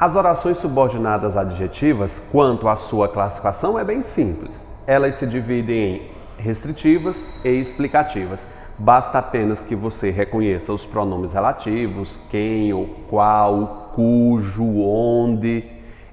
As orações subordinadas adjetivas, quanto à sua classificação, é bem simples. Elas se dividem em restritivas e explicativas. Basta apenas que você reconheça os pronomes relativos, quem, o qual, cujo, onde.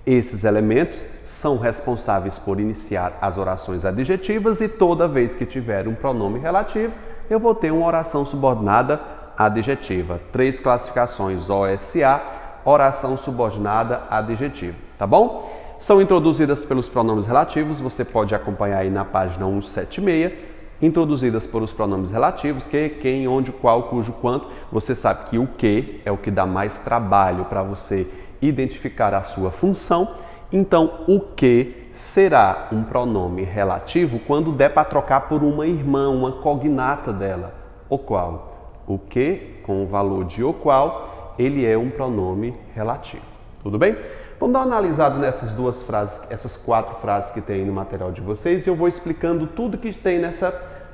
Esses elementos são responsáveis por iniciar as orações adjetivas e toda vez que tiver um pronome relativo, eu vou ter uma oração subordinada adjetiva. 3 classificações OSA, oração subordinada adjetiva, tá bom? São introduzidas pelos pronomes relativos, você pode acompanhar aí na página 176, introduzidas por os pronomes relativos, que, quem, onde, qual, cujo, quanto. Você sabe que o que é o que dá mais trabalho para você identificar a sua função. Então, o que será um pronome relativo quando der para trocar por uma irmã, uma cognata dela, o qual. O que, com o valor de o qual, ele é um pronome relativo. Tudo bem? Vamos dar uma analisada nessas 2 frases, essas 4 frases que tem aí no material de vocês, e eu vou explicando tudo que tem nessa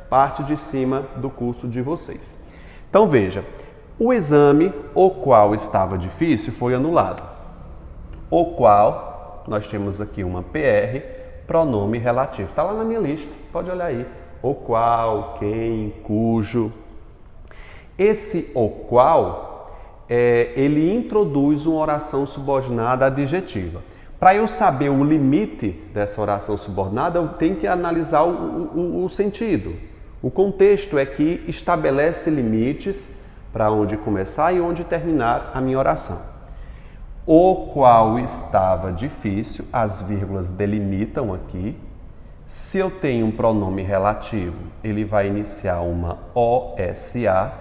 parte de cima do curso de vocês. Então veja, o exame, o qual estava difícil, foi anulado. O qual, nós temos aqui uma PR, pronome relativo. Está lá na minha lista, pode olhar aí. O qual, quem, cujo. Esse o qual, ele introduz uma oração subordinada adjetiva. Para eu saber o limite dessa oração subordinada, eu tenho que analisar o sentido. O contexto é que estabelece limites para onde começar e onde terminar a minha oração. O qual estava difícil, as vírgulas delimitam aqui. Se eu tenho um pronome relativo, ele vai iniciar uma OSA,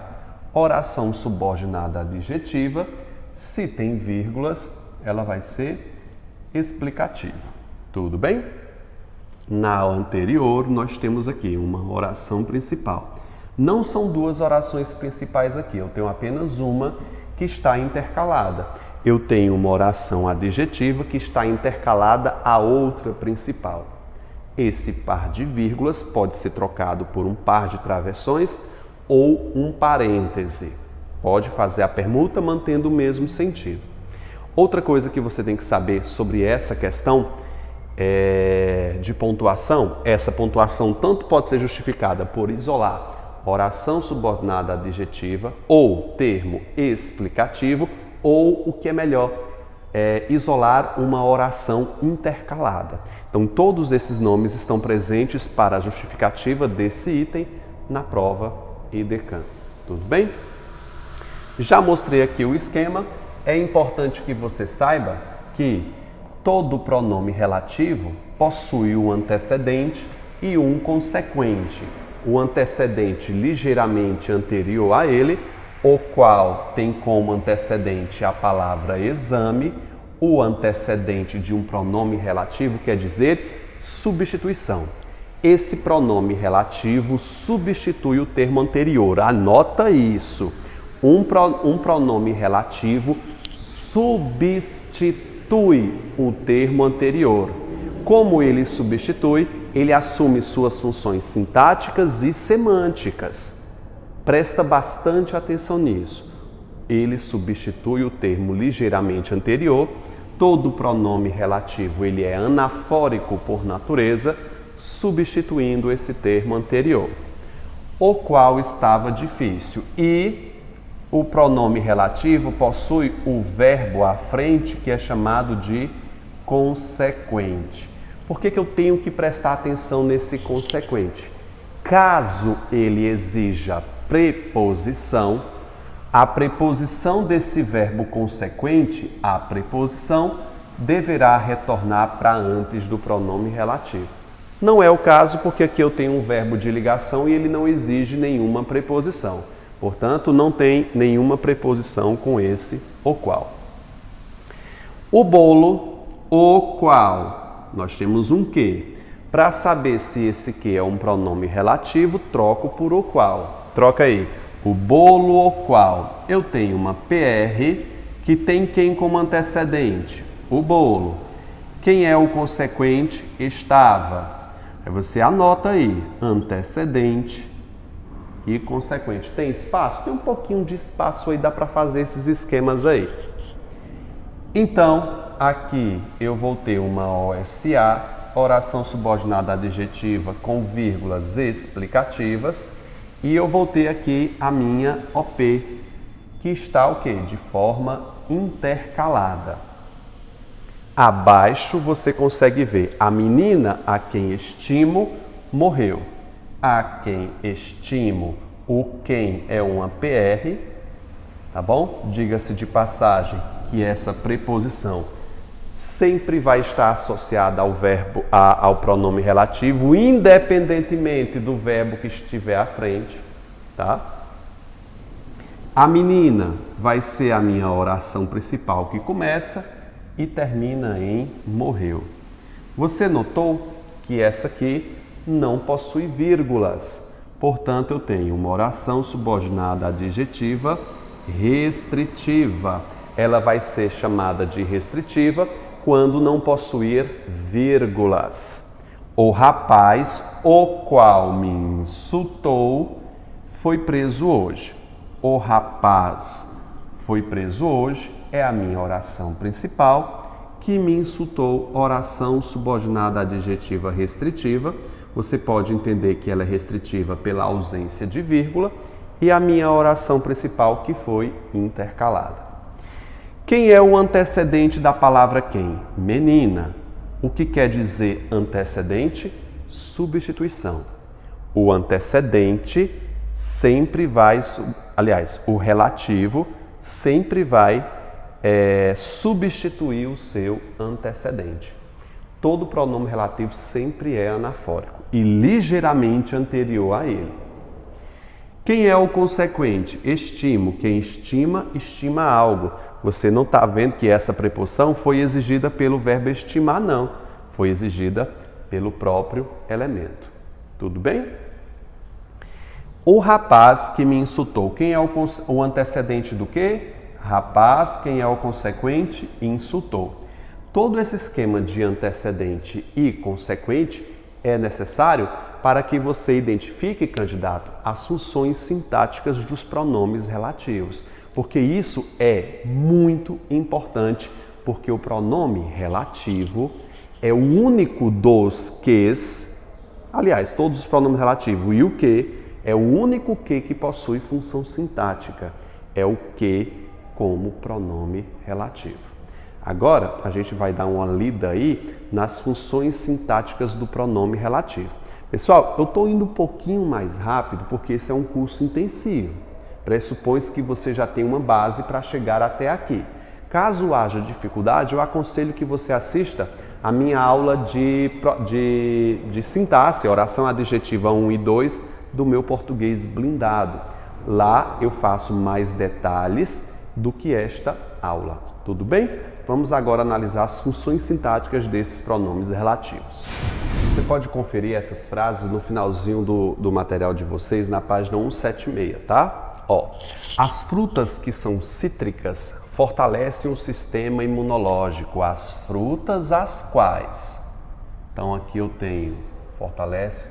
oração subordinada adjetiva. Se tem vírgulas, ela vai ser explicativa. Tudo bem? Na anterior, nós temos aqui uma oração principal. Não são 2 orações principais aqui, eu tenho apenas uma que está intercalada. Eu tenho uma oração adjetiva que está intercalada à outra principal. Esse par de vírgulas pode ser trocado por um par de travessões ou um parêntese. Pode fazer a permuta mantendo o mesmo sentido. Outra coisa que você tem que saber sobre essa questão de pontuação, essa pontuação tanto pode ser justificada por isolar oração subordinada adjetiva ou termo explicativo, ou o que é melhor, isolar uma oração intercalada. Então todos esses nomes estão presentes para a justificativa desse item na prova IDECAN. Tudo bem? Já mostrei aqui o esquema. É importante que você saiba que todo pronome relativo possui um antecedente e um consequente. O antecedente ligeiramente anterior a ele, o qual tem como antecedente a palavra exame. O antecedente de um pronome relativo quer dizer substituição. Esse pronome relativo substitui o termo anterior. Anota isso. Um pronome relativo substitui o termo anterior. Como ele substitui, ele assume suas funções sintáticas e semânticas. Presta bastante atenção nisso. Ele substitui o termo ligeiramente anterior. Todo pronome relativo ele é anafórico por natureza, substituindo esse termo anterior. O qual estava difícil. E o pronome relativo possui o verbo à frente que é chamado de consequente. Por que eu tenho que prestar atenção nesse consequente? Caso ele exija preposição, a preposição desse verbo consequente, a preposição, deverá retornar para antes do pronome relativo. Não é o caso porque aqui eu tenho um verbo de ligação e ele não exige nenhuma preposição. Portanto, não tem nenhuma preposição com esse o qual. O bolo, o qual. Nós temos um que. Para saber se esse que é um pronome relativo, troco por o qual. Troca aí. O bolo, o qual. Eu tenho uma PR que tem quem como antecedente? O bolo. Quem é o consequente? Estava. Aí você anota aí. Antecedente e consequente. Tem espaço? Tem um pouquinho de espaço aí, dá para fazer esses esquemas aí. Então, aqui eu vou ter uma OSA, oração subordinada adjetiva com vírgulas explicativas, e eu vou ter aqui a minha OP, que está o quê? De forma intercalada. Abaixo você consegue ver a menina a quem estimo morreu. A quem estimo, o quem é uma PR, tá bom? Diga-se de passagem que essa preposição sempre vai estar associada ao verbo, ao pronome relativo, independentemente do verbo que estiver à frente, tá? A menina vai ser a minha oração principal que começa e termina em morreu. Você notou que essa aqui não possui vírgulas, portanto eu tenho uma oração subordinada adjetiva restritiva. Ela vai ser chamada de restritiva quando não possuir vírgulas. O rapaz, o qual me insultou, foi preso hoje. O rapaz foi preso hoje é a minha oração principal, que me insultou, oração subordinada adjetiva restritiva. Você pode entender que ela é restritiva pela ausência de vírgula, e a minha oração principal que foi intercalada. Quem é o antecedente da palavra quem? Menina. O que quer dizer antecedente? Substituição. O antecedente sempre vai, aliás, o relativo sempre vai substituir o seu antecedente. Todo pronome relativo sempre é anafórico e ligeiramente anterior a ele. Quem é o consequente? Estimo. Quem estima, estima algo. Você não está vendo que essa preposição foi exigida pelo verbo estimar, não. Foi exigida pelo próprio elemento. Tudo bem? O rapaz que me insultou. Quem é o antecedente do quê? Rapaz. Quem é o consequente? Insultou. Todo esse esquema de antecedente e consequente é necessário para que você identifique, candidato, as funções sintáticas dos pronomes relativos. Porque isso é muito importante, porque o pronome relativo é o único dos ques, aliás, todos os pronomes relativos e o que é o único que possui função sintática, é o que como pronome relativo. Agora, a gente vai dar uma lida aí nas funções sintáticas do pronome relativo. Pessoal, eu estou indo um pouquinho mais rápido porque esse é um curso intensivo. Pressupõe que você já tem uma base para chegar até aqui. Caso haja dificuldade, eu aconselho que você assista a minha aula de sintaxe, oração adjetiva 1 e 2 do meu português blindado. Lá eu faço mais detalhes do que esta aula. Tudo bem? Vamos agora analisar as funções sintáticas desses pronomes relativos. Você pode conferir essas frases no finalzinho do material de vocês na página 176, tá? Ó, as frutas que são cítricas fortalecem o sistema imunológico. As frutas as quais? Então aqui eu tenho fortalece.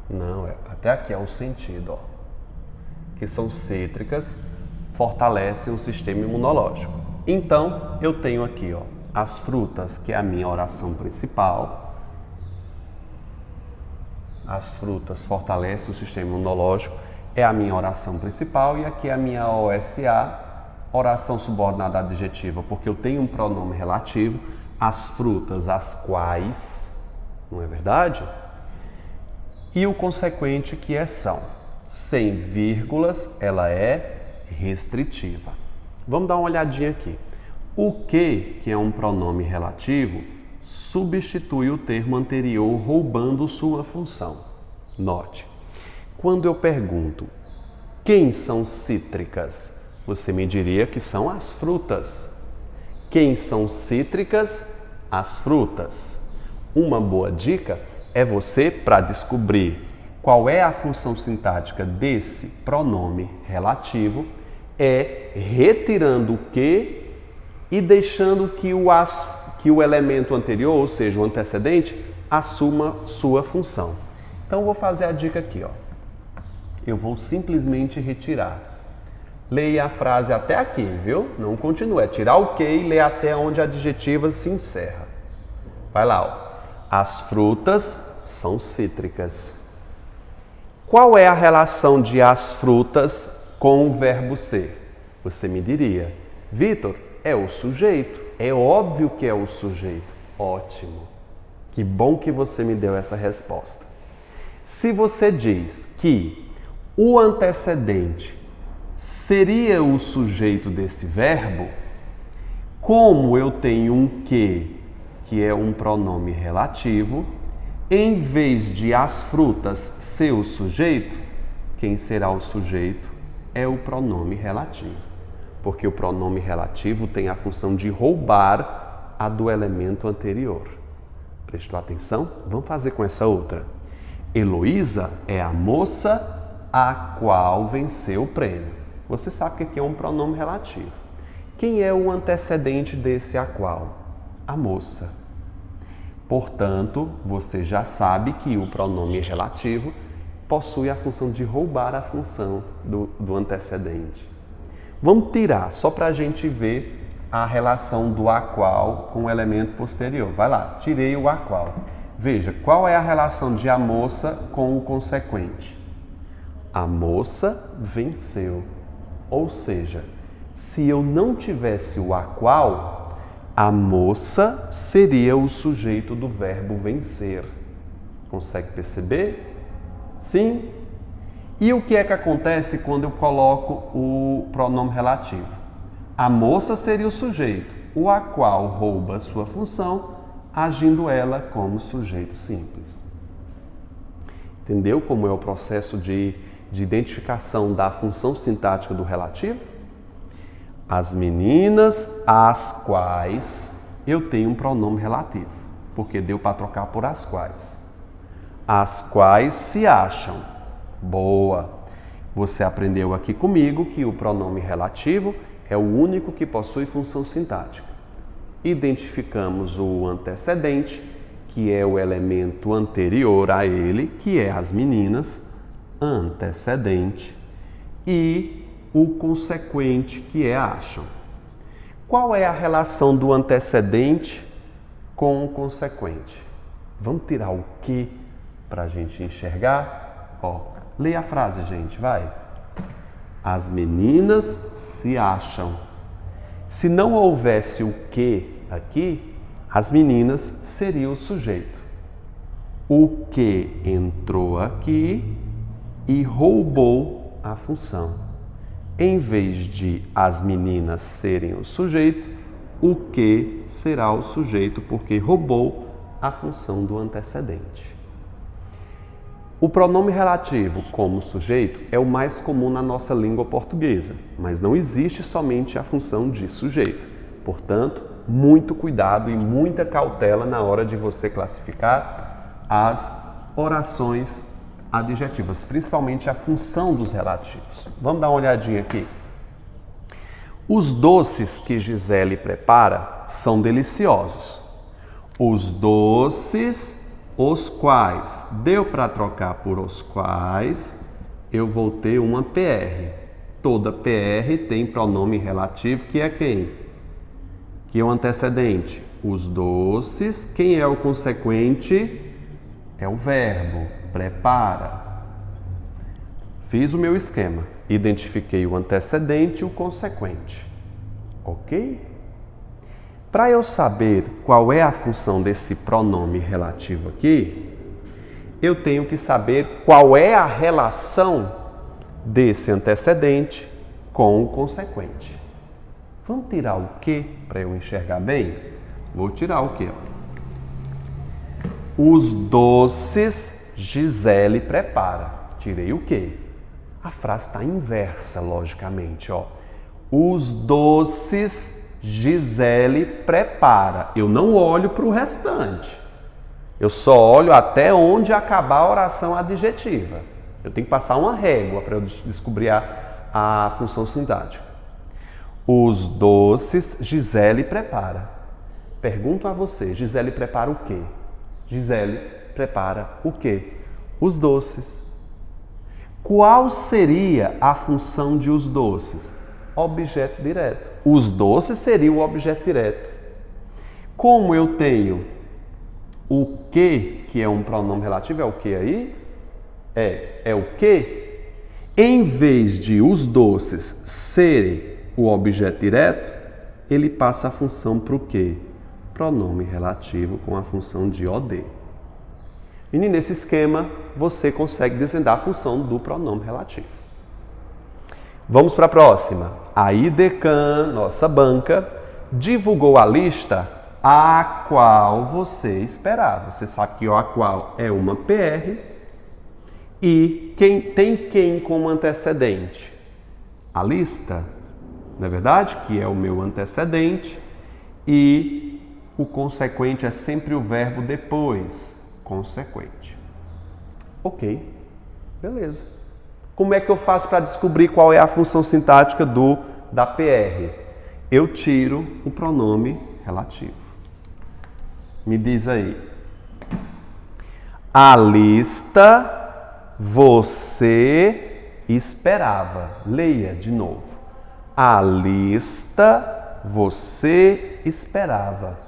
Não, até aqui é o sentido, ó. Que são cítricas, fortalecem o sistema imunológico. Então eu tenho aqui, ó, as frutas, que é a minha oração principal. As frutas fortalecem o sistema imunológico, é a minha oração principal, e aqui é a minha OSA, oração subordinada adjetiva, porque eu tenho um pronome relativo, as frutas as quais, não é verdade? E o consequente, que é são. Sem vírgulas, ela é restritiva. Vamos dar uma olhadinha aqui. O que é um pronome relativo, substitui o termo anterior, roubando sua função. Note, quando eu pergunto quem são cítricas, você me diria que são as frutas. Quem são cítricas? As frutas. Uma boa dica é você, para descobrir qual é a função sintática desse pronome relativo, é retirando o que e deixando que o elemento anterior, ou seja, o antecedente, assuma sua função. Então, eu vou fazer a dica aqui, ó. Eu vou simplesmente retirar Leia a frase até aqui, viu? Não continue. É tirar o que e ler até onde a adjetiva se encerra. Vai lá, ó. As frutas são cítricas. Qual é a relação de as frutas com o verbo ser? Você me diria, Vitor, é o sujeito. É óbvio que é o sujeito. Ótimo. Que bom que você me deu essa resposta. Se você diz que o antecedente seria o sujeito desse verbo, como eu tenho um que é um pronome relativo, em vez de as frutas ser o sujeito, quem será o sujeito é o pronome relativo. Porque o pronome relativo tem a função de roubar a do elemento anterior. Prestou atenção? Vamos fazer com essa outra. Heloísa é a moça a qual venceu o prêmio. Você sabe que aqui é um pronome relativo. Quem é o antecedente desse a qual? A moça. Portanto, você já sabe que o pronome relativo possui a função de roubar a função do antecedente. Vamos tirar, só para a gente ver a relação do a qual com o elemento posterior. Vai lá, tirei o a qual. Veja, qual é a relação de a moça com o consequente? A moça venceu. Ou seja, se eu não tivesse o a qual, a moça seria o sujeito do verbo vencer. Consegue perceber? Sim? E o que é que acontece quando eu coloco o pronome relativo? A moça seria o sujeito, o a qual rouba a sua função, agindo ela como sujeito simples. Entendeu como é o processo de identificação da função sintática do relativo? As meninas às quais eu tenho um pronome relativo, porque deu para trocar por as quais. As quais se acham. Boa! Você aprendeu aqui comigo que o pronome relativo é o único que possui função sintática. Identificamos o antecedente, que é o elemento anterior a ele, que é as meninas, antecedente, e o consequente, que é acham. Qual é a relação do antecedente com o consequente? Vamos tirar o que para a gente enxergar? Ó, lê a frase, gente, vai. As meninas se acham. Se não houvesse o que aqui, as meninas seria o sujeito. O que entrou aqui e roubou a função. Em vez de as meninas serem o sujeito, o que será o sujeito porque roubou a função do antecedente. O pronome relativo como sujeito é o mais comum na nossa língua portuguesa, mas não existe somente a função de sujeito. Portanto, muito cuidado e muita cautela na hora de você classificar as orações adjetivas, principalmente a função dos relativos. Vamos dar uma olhadinha aqui. Os doces que Gisele prepara são deliciosos. Os doces, os quais, deu para trocar por os quais, eu vou ter uma PR. Toda PR tem pronome relativo, que é quem? Que é o antecedente. Os doces, quem é o consequente? É o verbo, prepara. Fiz o meu esquema, identifiquei o antecedente e o consequente. Ok? Para eu saber qual é a função desse pronome relativo aqui, eu tenho que saber qual é a relação desse antecedente com o consequente. Vamos tirar o que para eu enxergar bem? Vou tirar o que? Os doces Gisele prepara. Tirei o que? A frase está inversa, logicamente. Ó. Os doces Gisele prepara. Eu não olho para o restante. Eu só olho até onde acabar a oração adjetiva. Eu tenho que passar uma régua para eu descobrir a função sintática. Os doces Gisele prepara. Pergunto a você, Gisele prepara o quê? Gisele prepara o quê? Os doces. Qual seria a função de os doces? objeto direto. Os doces seria o objeto direto. Como eu tenho o que é um pronome relativo, é o que aí? É o que? Em vez de os doces serem o objeto direto, ele passa a função para o quê? Pronome relativo com a função de OD. E nesse esquema, você consegue desvendar a função do pronome relativo. Vamos para a próxima. A IDECAN, nossa banca, divulgou a lista a qual você esperava. Você sabe que a qual é uma PR e quem como antecedente? A lista, não é verdade? Que é o meu antecedente e o consequente é sempre o verbo depois, consequente. Ok, beleza. Como é que eu faço para descobrir qual é a função sintática da PR? Eu tiro o pronome relativo. Me diz aí. A lista você esperava. Leia de novo. A lista você esperava.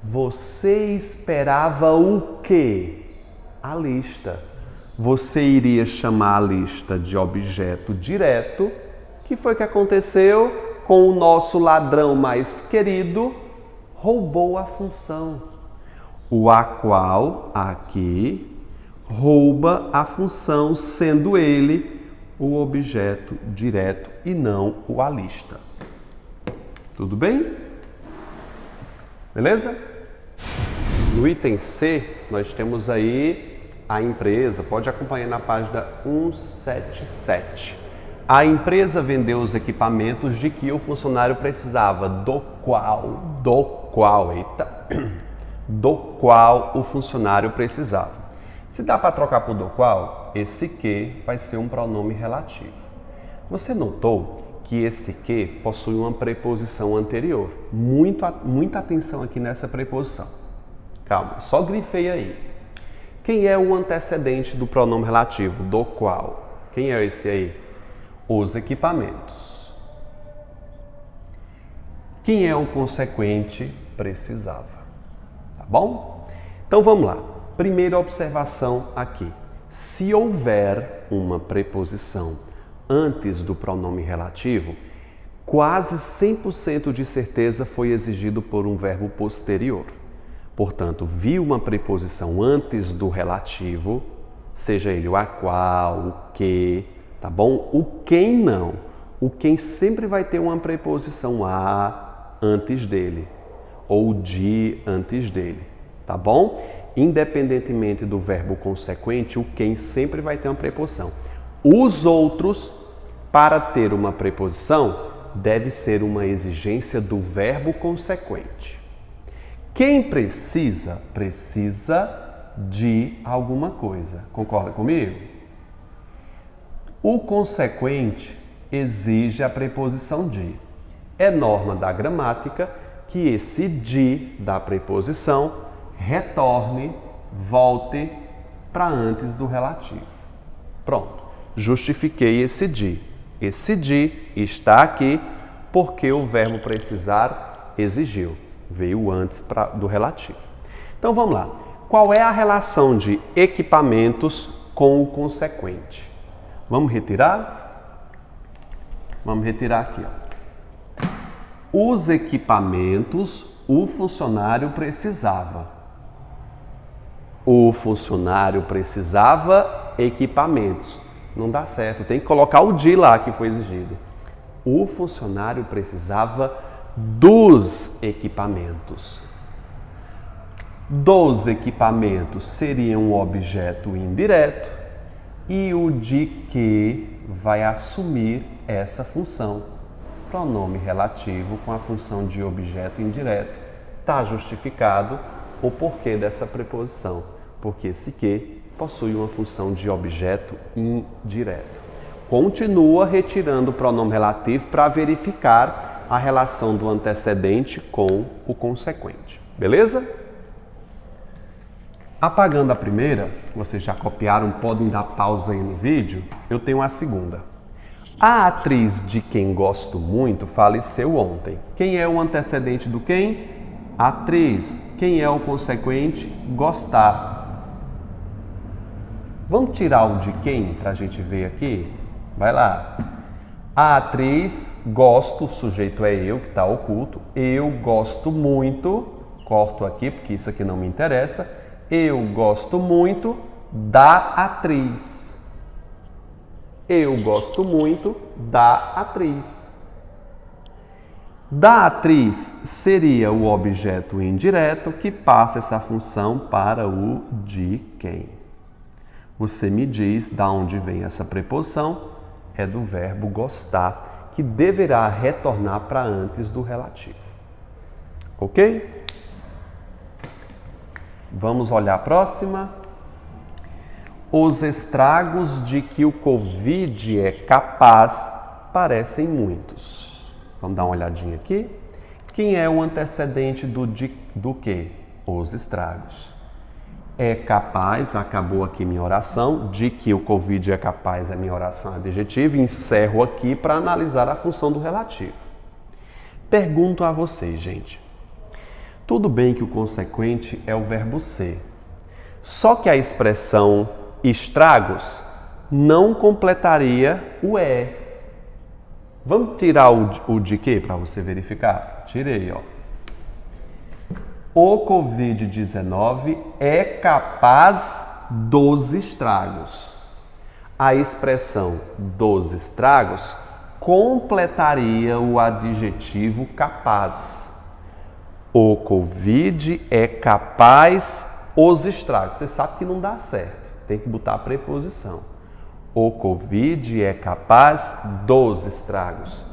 Você esperava o quê? A lista. Você iria chamar a lista de objeto direto, que foi o que aconteceu com o nosso ladrão mais querido, roubou a função. O a qual aqui rouba a função, sendo ele o objeto direto e não o a lista. Tudo bem? Beleza? No item C, nós temos aí a empresa, pode acompanhar na página 177. A empresa vendeu os equipamentos de que o funcionário precisava, do qual o funcionário precisava. Se dá para trocar por do qual, esse que vai ser um pronome relativo. Você notou que esse que possui uma preposição anterior. Muita atenção aqui nessa preposição. Calma, só grifei aí. Quem é o antecedente do pronome relativo? Do qual? Quem é esse aí? Os equipamentos. Quem é o consequente? Precisava. Tá bom? Então vamos lá. Primeira observação aqui. Se houver uma preposição antes do pronome relativo, quase 100% de certeza foi exigido por um verbo posterior. Portanto, vi uma preposição antes do relativo, seja ele o a qual, o que, tá bom? O quem não. O quem sempre vai ter uma preposição a antes dele, ou de antes dele, tá bom? Independentemente do verbo consequente, o quem sempre vai ter uma preposição. Os outros, para ter uma preposição, deve ser uma exigência do verbo consequente. Quem precisa de alguma coisa. Concorda comigo? O consequente exige a preposição de. É norma da gramática que esse de da preposição retorne, volte para antes do relativo. Pronto. Justifiquei esse de. Esse de está aqui porque o verbo precisar exigiu. Veio antes do relativo. Então vamos lá. Qual é a relação de equipamentos com o consequente? Vamos retirar? Vamos retirar aqui. Ó. Os equipamentos, o funcionário precisava. O funcionário precisava equipamentos. Não dá certo, tem que colocar o de lá que foi exigido. O funcionário precisava dos equipamentos. Dos equipamentos seria um objeto indireto e o de que vai assumir essa função. Pronome relativo com a função de objeto indireto. Está justificado o porquê dessa preposição, porque esse que possui uma função de objeto indireto. Continua retirando o pronome relativo para verificar a relação do antecedente com o consequente. Beleza? Apagando a primeira, vocês já copiaram, podem dar pausa aí no vídeo, eu tenho a segunda. A atriz de quem gosto muito faleceu ontem. Quem é o antecedente do quem? Atriz. Quem é o consequente? Gostar. Vamos tirar o de quem para a gente ver aqui? Vai lá. A atriz, gosto, o sujeito é eu, que está oculto. Eu gosto muito, corto aqui porque isso aqui não me interessa. Eu gosto muito da atriz. Eu gosto muito da atriz. Da atriz seria o objeto indireto que passa essa função para o de quem. Você me diz de onde vem essa preposição? É do verbo gostar, que deverá retornar para antes do relativo. Ok? Vamos olhar a próxima. Os estragos de que o Covid é capaz parecem muitos. Vamos dar uma olhadinha aqui. Quem é o antecedente do que? Os estragos. É capaz, acabou aqui minha oração, de que o Covid é capaz, é minha oração adjetiva, encerro aqui para analisar a função do relativo. Pergunto a vocês, gente. Tudo bem que o consequente é o verbo ser, só que a expressão estragos não completaria o é. Vamos tirar o de quê para você verificar? Tirei, ó. O Covid-19 é capaz dos estragos. A expressão dos estragos completaria o adjetivo capaz. O Covid é capaz os estragos. Você sabe que não dá certo. Tem que botar a preposição. O Covid é capaz dos estragos.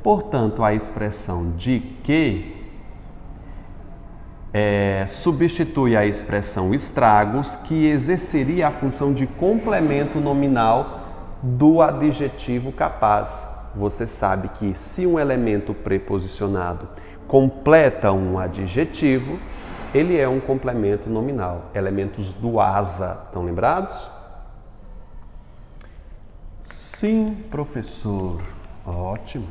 Portanto, a expressão de que substitui a expressão estragos, que exerceria a função de complemento nominal do adjetivo capaz. Você sabe que se um elemento preposicionado completa um adjetivo, ele é um complemento nominal. Elementos do asa, estão lembrados? Sim, professor. Ótimo.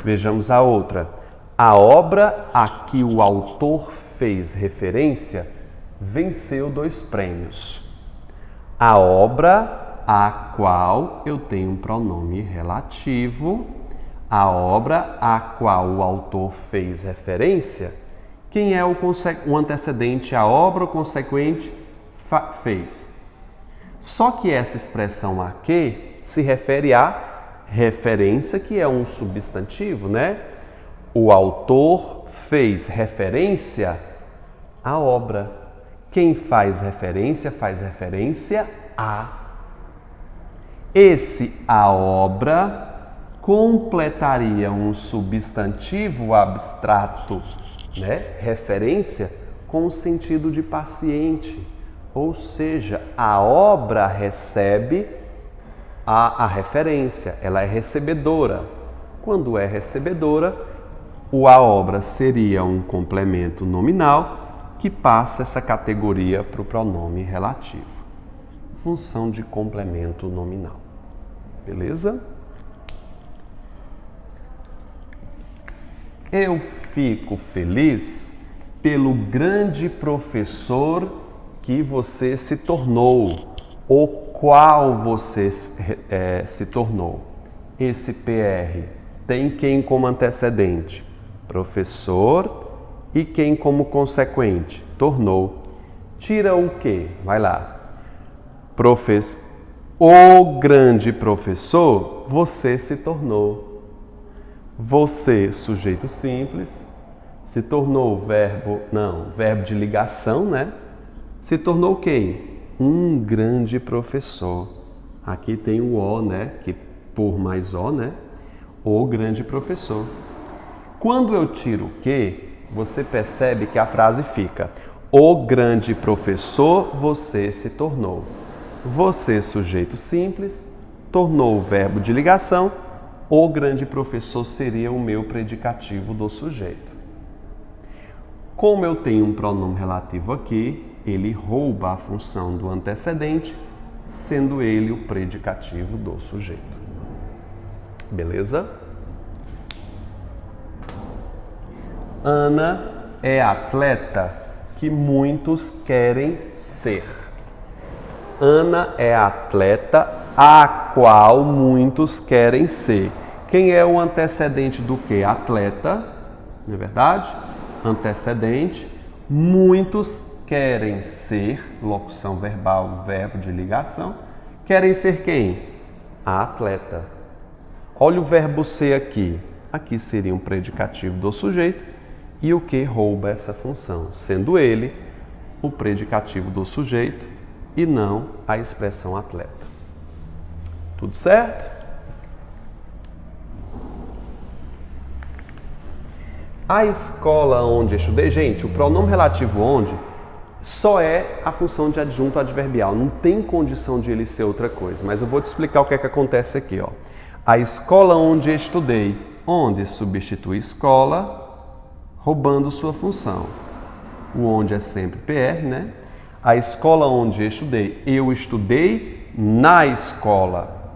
Vejamos a outra. A obra a que o autor fez referência venceu 2 prêmios. A obra a qual eu tenho um pronome relativo, a obra a qual o autor fez referência. Quem é o antecedente, a obra, o consequente, fez. Só que essa expressão a que se refere à referência, que é um substantivo, né? O autor fez referência à obra. Quem faz referência a. Esse a obra completaria um substantivo abstrato, né? Referência com o sentido de paciente, ou seja, a obra recebe a referência, ela é recebedora. Quando é recebedora, a obra seria um complemento nominal que passa essa categoria para o pronome relativo. Função de complemento nominal. Beleza? Eu fico feliz pelo grande professor que você se tornou, o qual você se tornou. Esse PR tem quem como antecedente? Professor. E quem como consequente? Tornou. Tira o quê? Vai lá. O grande professor, você se tornou. Você, sujeito simples, se tornou verbo de ligação, né? Se tornou quem? Um grande professor. Aqui tem o O, né? Que por mais O, né? O grande professor. Quando eu tiro o que, você percebe que a frase fica: o grande professor você se tornou. Você, sujeito simples, tornou o verbo de ligação. O grande professor seria o meu predicativo do sujeito. Como eu tenho um pronome relativo aqui, ele rouba a função do antecedente, sendo ele o predicativo do sujeito. Beleza? Ana é atleta que muitos querem ser. Ana é atleta a qual muitos querem ser. Quem é o antecedente do que? Atleta, não é verdade? Antecedente. Muitos querem ser, locução verbal, verbo de ligação. Querem ser quem? A atleta. Olha o verbo ser aqui. Aqui seria um predicativo do sujeito e o que rouba essa função, sendo ele o predicativo do sujeito e não a expressão atleta. Tudo certo? A escola onde estudei, gente, o pronome relativo onde só é a função de adjunto adverbial, não tem condição de ele ser outra coisa, mas eu vou te explicar o que é que acontece aqui, ó. A escola onde estudei, onde substitui escola, roubando sua função. O onde é sempre PR, né? A escola onde estudei, eu estudei na escola.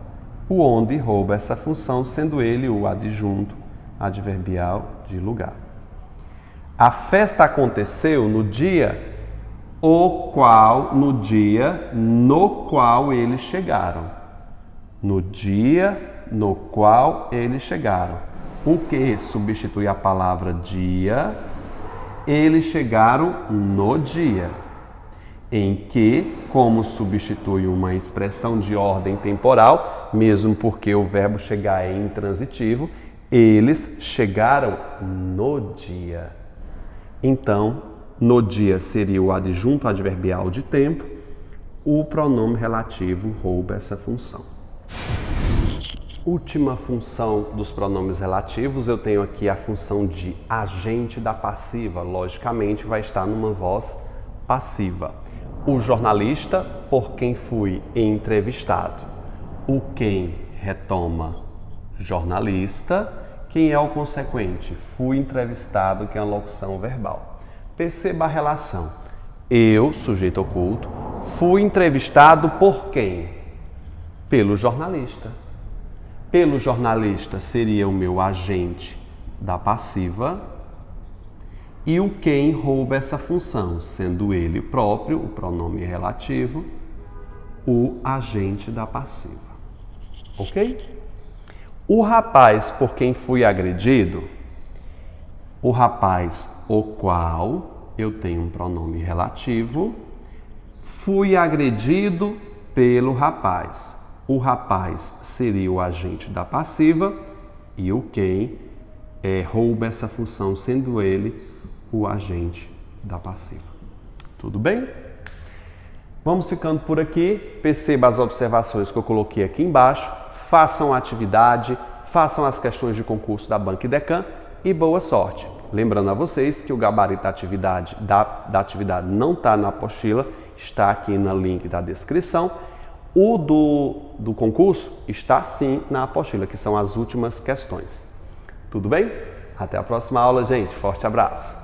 O onde rouba essa função, sendo ele o adjunto adverbial de lugar. A festa aconteceu no dia no qual eles chegaram. No dia no qual eles chegaram. O que substitui a palavra dia? Eles chegaram no dia. Em que, como substitui uma expressão de ordem temporal, mesmo porque o verbo chegar é intransitivo, eles chegaram no dia. Então, no dia seria o adjunto adverbial de tempo, o pronome relativo rouba essa função. Última função dos pronomes relativos, eu tenho aqui a função de agente da passiva, logicamente vai estar numa voz passiva. O jornalista, por quem fui entrevistado. O quem retoma jornalista. Quem é o consequente? Fui entrevistado, que é uma locução verbal. Perceba a relação. Eu, sujeito oculto, fui entrevistado por quem? Pelo jornalista. Pelo jornalista seria o meu agente da passiva. E o quem rouba essa função, sendo ele próprio, o pronome relativo, o agente da passiva. Ok? O rapaz por quem fui agredido, o rapaz o qual, eu tenho um pronome relativo, fui agredido pelo rapaz. O rapaz seria o agente da passiva e o quem rouba essa função, sendo ele o agente da passiva. Tudo bem? Vamos ficando por aqui. Perceba as observações que eu coloquei aqui embaixo. Façam a atividade, façam as questões de concurso da Banca Idecam e boa sorte. Lembrando a vocês que o gabarito da atividade não está na apostila, está aqui no link da descrição. O do concurso está sim na apostila, que são as últimas questões. Tudo bem? Até a próxima aula, gente. Forte abraço!